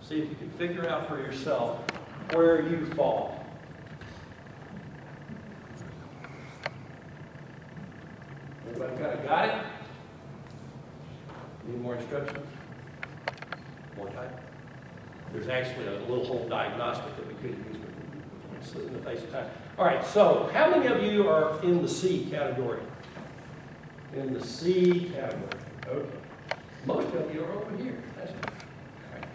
B: See if you can figure out for yourself where you fall. Everybody kind of got it? Need more instructions? More time? There's actually a little whole diagnostic that we could use, but in the face of time. All right, so how many of you are in the C category? In the C category. Okay. Most of you are over here. That's good. All right.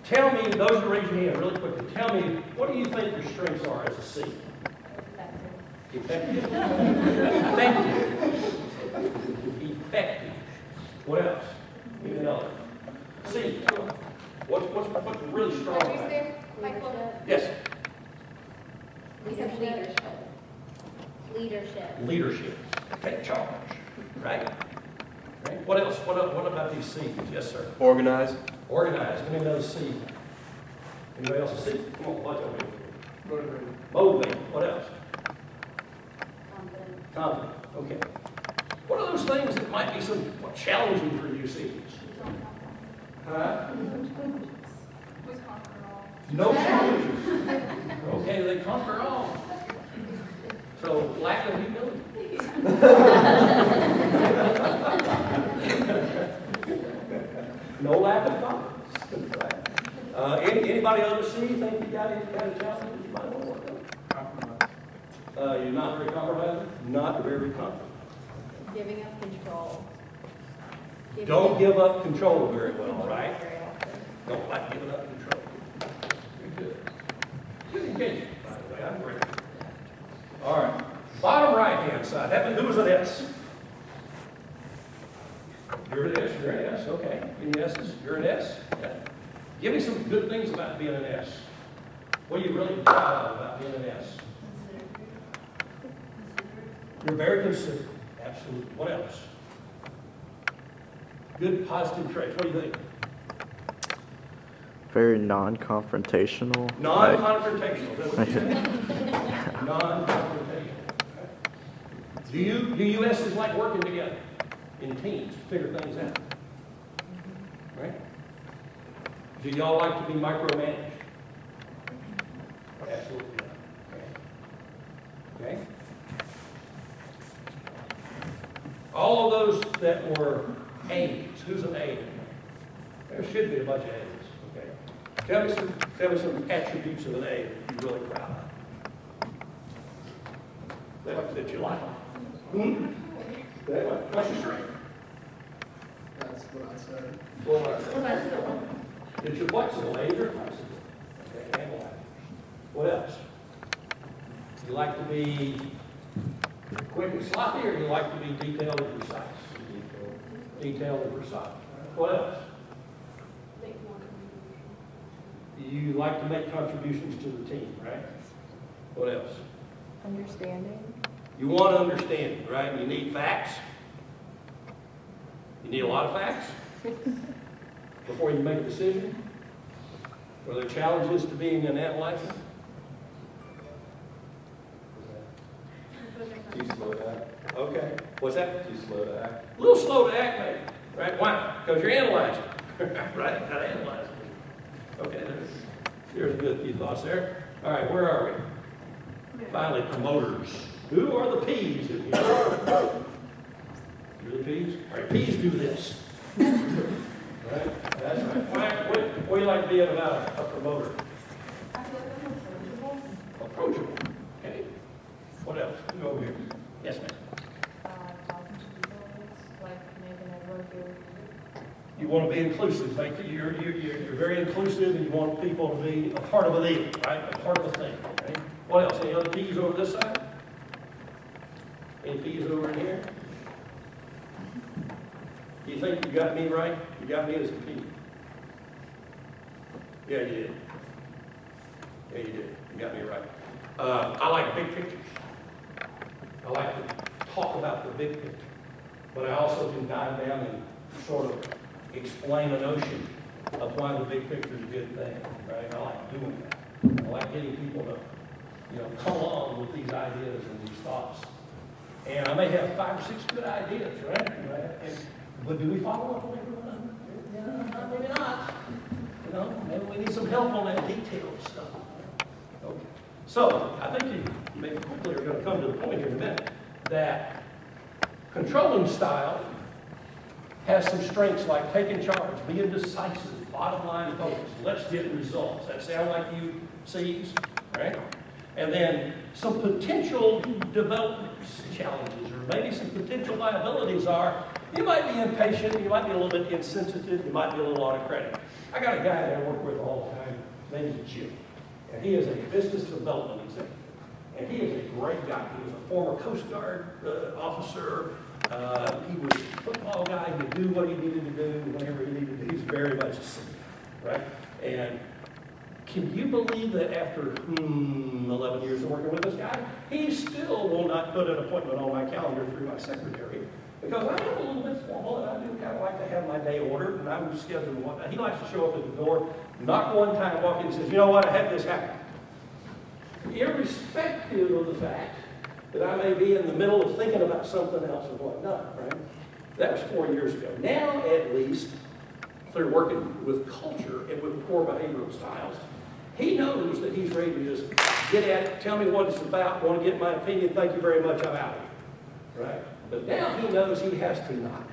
B: Tell me, those who raise your hand really quickly, tell me, what do you think your strengths are as a C? Effective. Effective. Effective. What else? Anything else? C. What's really strong?
G: What did you say, Michael?
B: Yes.
H: We said leadership. Leadership.
B: Leadership. Take charge. Right? Right? What else? What about these C's? Yes, sir.
C: Organized.
B: Organized. Give me another C. Anybody else a C? Come on, watch over here. Motivate. Motivate. What else?
E: Confident.
B: Confident. Okay. What are those things that might be somewhat challenging for you, C's? Huh? No challenges. Okay, they conquer all. So, lack of humility. No lack of confidence. Right. Anybody on the sea think you got any kind of challenges you might want to work on? You're not very compromising? Not very confident.
H: Giving up control.
B: Don't give up control very well, right? Don't like giving up control. You're good. Good engagement, by the way. I'm grateful for that. All right. Bottom right-hand side. Who was an S? You're an S. You're an S. Okay. Any S's? You're an S. Okay. Give me some good things about being an S. What are you really proud of about being an S? You're very considerate. Absolutely. What else? Good positive traits. What do you think?
I: Very non-confrontational.
B: Non-confrontational. Is that what you said? Non-confrontational. Do you S's like working together in teams to figure things out? Right? Do y'all like to be micromanaged? Absolutely not. Okay. All of those that were A's. Who's an A? There should be a bunch of A's. Okay. Tell me some attributes of an A that you're really proud of. That you like. What's your strength?
F: That's what I said.
B: That you're flexible. A's are flexible. Okay. Handle that. What else? You like to be quick and sloppy, or you like to be detailed and precise? Detailed and precise. What else? You like to make contributions to the team, right? What else?
D: Understanding.
B: You want understanding, right? You need facts. You need a lot of facts before you make a decision. Are there challenges to being an analyzer?
C: Too slow to act.
B: Okay. What's that?
C: Too slow to act.
B: A little slow to act, maybe. Right? Why? Because you're analyzing. Right? Got to analyze. Okay, there's a good few thoughts there. All right, where are we? Finally, promoters. Who are the P's in here? You're the P's? All right, P's do this. Right? That's right. What do you like being about a promoter?
D: I feel like I'm approachable.
B: Approachable. Okay. What else? Go over here. Yes, ma'am.
H: Talking to people, it's like making everyone feel included.
B: You want to be inclusive. You're very inclusive, and you want people to be a part of a deal, right? A part of a thing. Right? What else? Any other P's over this side? Any P's over in here? You think you got me right? You got me as a P. Yeah, you did. Yeah, you did. You got me right. I like big pictures. I like to talk about the big picture. But I also can dive down and sort of explain a notion of why the big picture is a good thing, right? I like doing that. I like getting people to, come along with these ideas and these thoughts. And I may have 5 or 6 good ideas, right? But do we follow up on every one of them? Yeah, maybe not. Maybe we need some help on that detailed stuff. Okay. So I think you maybe quickly are going to come to the point here in a minute that controlling style has some strengths like taking charge, being decisive, bottom line focus. Let's get results. That sound like you C's, right? And then some potential development challenges, or maybe some potential liabilities are you might be impatient, you might be a little bit insensitive, you might be a little autocratic. I got a guy that I work with all all the time. His name is Jim. And he is a business development executive. And he is a great guy. He was a former Coast Guard officer. He was a football guy. He would do what he needed to do whenever he needed to. He's very much a senior, right? And can you believe that after 11 years of working with this guy, he still will not put an appointment on my calendar through my secretary? Because I am a little bit formal, and I do kind of like to have my day ordered, and I'm scheduled and whatnot. He likes to show up at the door, knock one time, walk in, and says, you know what, I had this happen. Irrespective of the fact that I may be in the middle of thinking about something else and whatnot, right? That was 4 years ago. Now, at least, they're working with culture and with core behavioral styles. He knows that he's ready to just get at it, tell me what it's about, want to get my opinion, thank you very much, I'm out of here, right? But now he knows he has to knock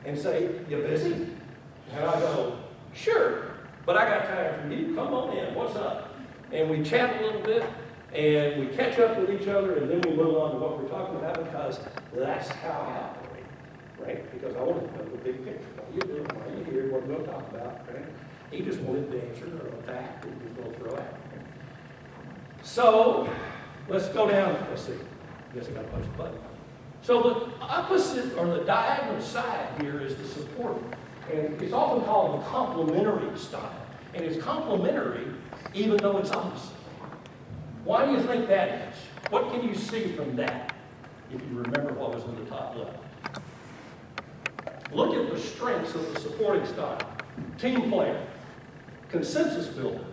B: and say, you busy? And I go, sure, but I got time for you, come on in, what's up? And we chat a little bit, and we catch up with each other, and then we move on to what we're talking about, because that's how I operate, right? Because I want to know the big picture. What are you doing? Why are you here? What are we going to talk about, right? He just wanted the answer or a fact that he was going to throw at me. So, let's go down. Let's see. I guess I got to push the button. So the opposite, or the diagonal side here, is the supportive. And it's often called the complementary style. And it's complementary even though it's opposite. Why do you think that is? What can you see from that, if you remember what was in the top left? Look at the strengths of the supporting style. Team player, consensus builder,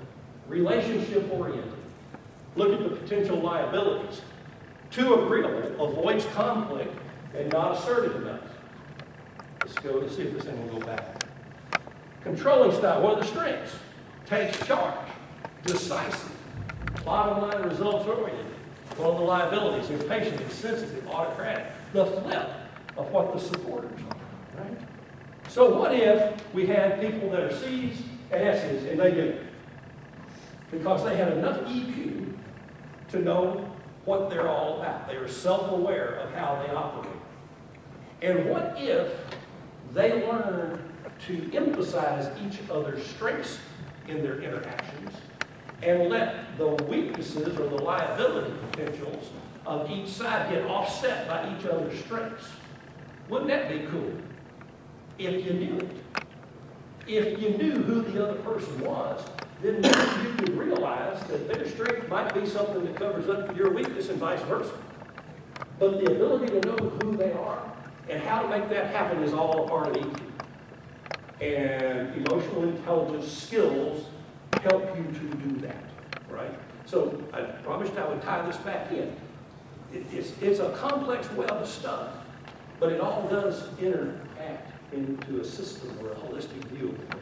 B: relationship oriented. Look at the potential liabilities. Too agreeable, avoids conflict, and not assertive enough. Let's go to see if this thing will go back. Controlling style, what are the strengths? Takes charge, decisive, bottom line results oriented. What are the liabilities? Impatient, insensitive, autocratic. The flip of what the supporters are, right? So what if we had people that are C's and S's and they didn't? Because they had enough EQ to know what they're all about. They are self-aware of how they operate. And what if they learn to emphasize each other's strengths in their interactions and let the weaknesses or the liability potentials of each side get offset by each other's strengths? Wouldn't that be cool? If you knew it. If you knew who the other person was, then you could realize that their strength might be something that covers up your weakness and vice versa. But the ability to know who they are and how to make that happen is all a part of EQ. And emotional intelligence skills help you to do that, right? So I promised I would tie this back in. It's a complex web of stuff, but it all does interact into a system or a holistic view of it.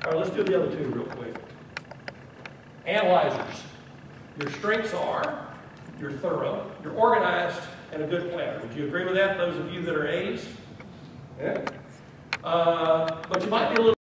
B: All right, let's do the other two real quick. Analyzers. Your strengths are, you're thorough, you're organized, and a good planner. Would you agree with that, those of you that are A's? Yeah. But you might be a little